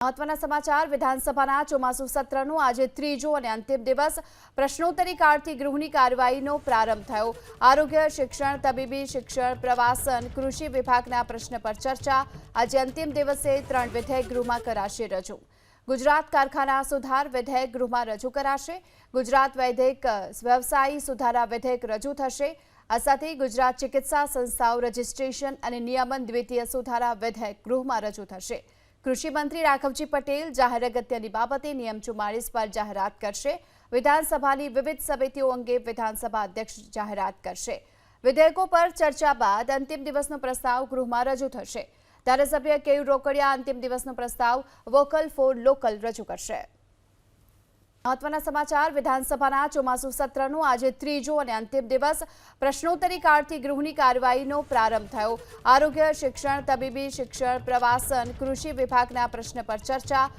મહત્વના સમાચાર વિધાનસભાના ચોમાસુ સત્રનું આજે ત્રીજો અને અંતિમ દિવસ પ્રશ્નોત્તરી કાળથી ગૃહની કાર્યવાહીનો પ્રારંભ થયો। આરોગ્ય શિક્ષણ, તબીબી શિક્ષણ, પ્રવાસન, કૃષિ વિભાગના પ્રશ્ન પર ચર્ચા। આજે અંતિમ દિવસે 3 વિધેયક ગૃહમાં કરાશે રજૂ। ગુજરાત કારખાના સુધાર વિધેયક ગૃહમાં રજૂ કરાશે। ગુજરાત વૈદ્યક વ્યવસાયી સુધારા વિધેયક રજૂ થશે। આ સાથે ગુજરાત ચિકિત્સા સંસ્થાઓ રજિસ્ટ્રેશન અને નિયમન દ્વિતીય સુધારા વિધેયક ગૃહમાં રજૂ થશે। કૃષિ મંત્રી રાઘવજી પટેલ જાહેર અગત્યની બાબતે નિયમ 44 પર જાહેરાત કરશે। વિધાનસભાની વિવિધ સમિતિઓ અંગે વિધાનસભા અધ્યક્ષ જાહેરાત કરશે। વિધેયકો પર ચર્ચા બાદ અંતિમ દિવસનો પ્રસ્તાવ ગૃહમાં રજૂ થશે। ધારાસભ્ય કેયુર રોકડિયા અંતિમ દિવસનો પ્રસ્તાવ વોકલ ફોર લોકલ રજૂ કરશે। મહત્વના સમાચાર વિધાનસભાના ચોમાસુ સત્રનું આજે ત્રીજો અને અંતિમ દિવસ પ્રશ્નોત્તરી કાળથી ગૃહની કાર્યવાહીનો પ્રારંભ થયો। આરોગ્ય શિક્ષણ, તબીબી શિક્ષણ, પ્રવાસન, કૃષિ વિભાગના પ્રશ્ન પર ચર્ચા।